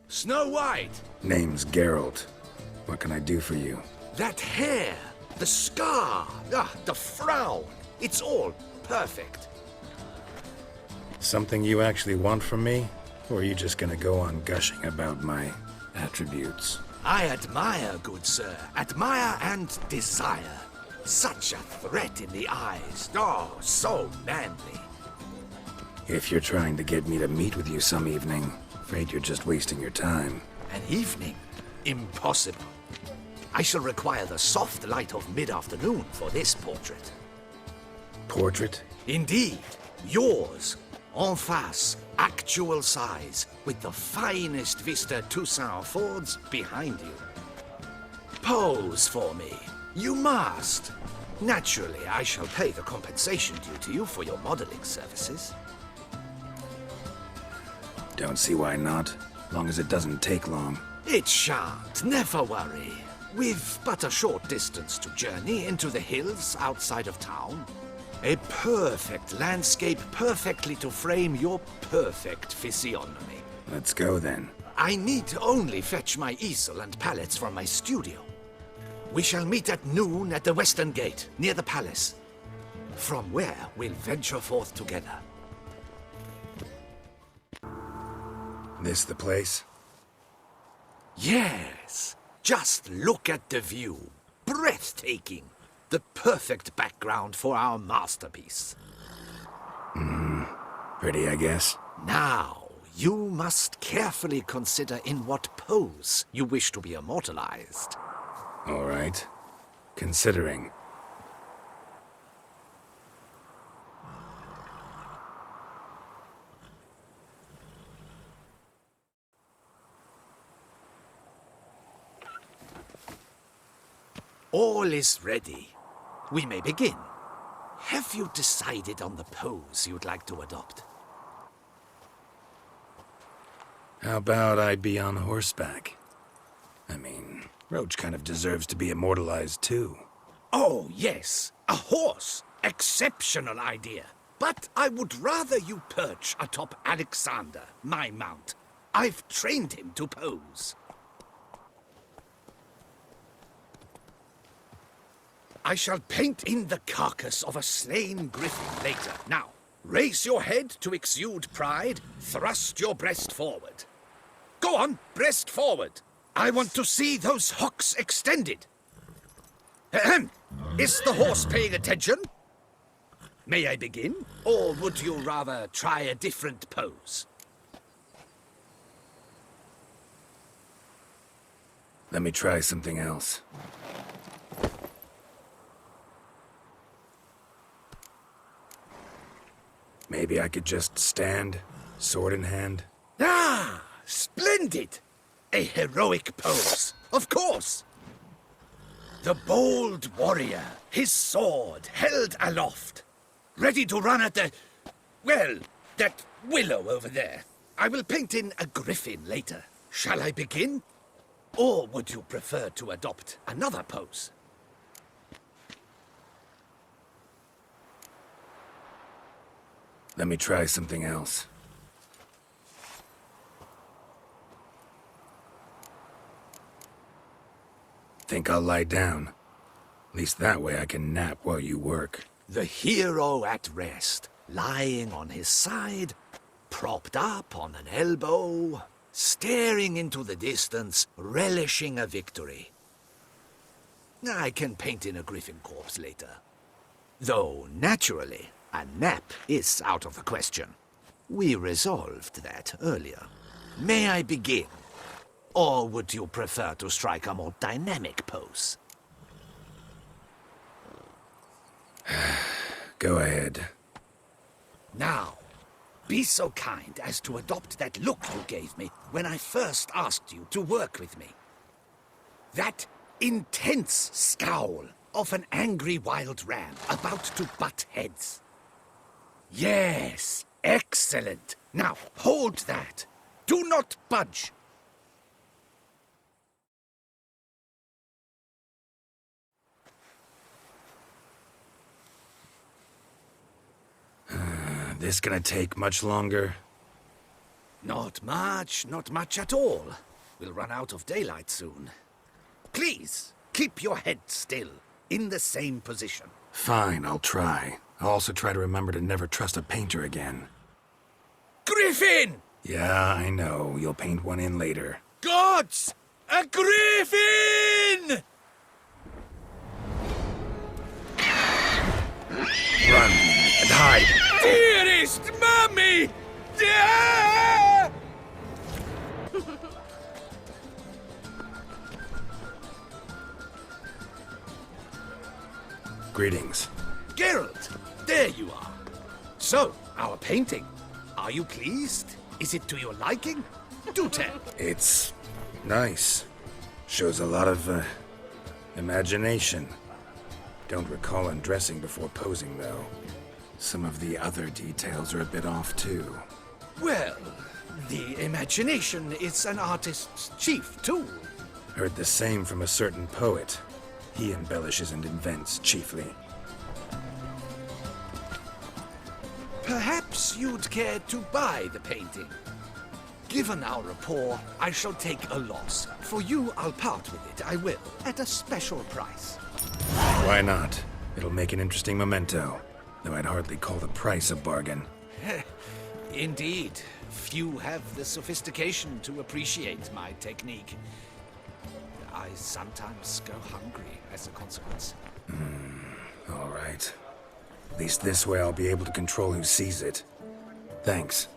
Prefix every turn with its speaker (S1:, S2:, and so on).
S1: Snow White!
S2: Name's Geralt. What can I do for you?
S1: That hair! The scar! The frown! It's all perfect.
S2: Something you actually want from me? Or are you just gonna go on gushing about my attributes?
S1: I admire, good sir. Admire and desire. Such a threat in the eyes. Oh, so manly.
S2: If you're trying to get me to meet with you some evening, afraid you're just wasting your time.
S1: An evening? Impossible. I shall require the soft light of mid-afternoon for this portrait.
S2: Portrait?
S1: Indeed. Yours. En face. Actual size. With the finest vista Toussaint affords behind you. Pose for me. You must. Naturally, I shall pay the compensation due to you for your modeling services.
S2: Don't see why not. Long as it doesn't take long.
S1: It shan't. Never worry. We've but a short distance to journey into the hills outside of town. A perfect landscape perfectly to frame your perfect physiognomy.
S2: Let's go then.
S1: I need only fetch my easel and palettes from my studio. We shall meet at noon at the western gate, near the palace. From where we'll venture forth together.
S2: This the place?
S1: Yes. Just look at the view. Breathtaking. The perfect background for our masterpiece.
S2: Pretty, I guess.
S1: Now, you must carefully consider in what pose you wish to be immortalized.
S2: All right. Considering.
S1: All is ready. We may begin. Have you decided on the pose you'd like to adopt?
S2: How about I be on horseback? I mean, Roach kind of deserves to be immortalized too.
S1: Oh, yes. A horse. Exceptional idea. But I would rather you perch atop Alexander, my mount. I've trained him to pose. I shall paint in the carcass of a slain griffin later. Now, raise your head to exude pride. Thrust your breast forward. Go on, breast forward. I want to see those hocks extended. Ahem. Is the horse paying attention? May I begin? Or would you rather try a different pose?
S2: Let me try something else. Maybe I could just stand, sword in hand.
S1: Ah, splendid! A heroic pose, of course. The bold warrior, his sword held aloft, ready to run at that willow over there. I will paint in a griffin later. Shall I begin? Or would you prefer to adopt another pose?
S2: Let me try something else. Think I'll lie down. At least that way I can nap while you work.
S1: The hero at rest, lying on his side, propped up on an elbow, staring into the distance, relishing a victory. I can paint in a griffin corpse later. Though, naturally, a nap is out of the question. We resolved that earlier. May I begin? Or would you prefer to strike a more dynamic pose?
S2: Go ahead.
S1: Now, be so kind as to adopt that look you gave me when I first asked you to work with me. That intense scowl of an angry wild ram about to butt heads. Yes, excellent. Now, hold that. Do not budge.
S2: This gonna take much longer?
S1: Not much at all. We'll run out of daylight soon. Please, keep your head still, in the same position.
S2: Fine, I'll try. I'll also try to remember to never trust a painter again.
S1: Griffin!
S2: Yeah, I know. You'll paint one in later.
S1: Gods! A griffin!
S2: Run and hide!
S1: Dearest Mummy! Ah!
S2: Greetings.
S1: Geralt, there you are. So, our painting. Are you pleased? Is it to your liking? Do tell.
S2: It's nice. Shows a lot of, imagination. Don't recall undressing before posing, though. Some of the other details are a bit off, too.
S1: Well, the imagination is an artist's chief tool.
S2: Heard the same from a certain poet. He embellishes and invents, chiefly.
S1: Perhaps you'd care to buy the painting. Given our rapport, I shall take a loss. For you, I'll part with it, I will, at a special price.
S2: Why not? It'll make an interesting memento, though I'd hardly call the price a bargain.
S1: Indeed, few have the sophistication to appreciate my technique. I sometimes go hungry as a consequence.
S2: All right. At least this way I'll be able to control who sees it. Thanks.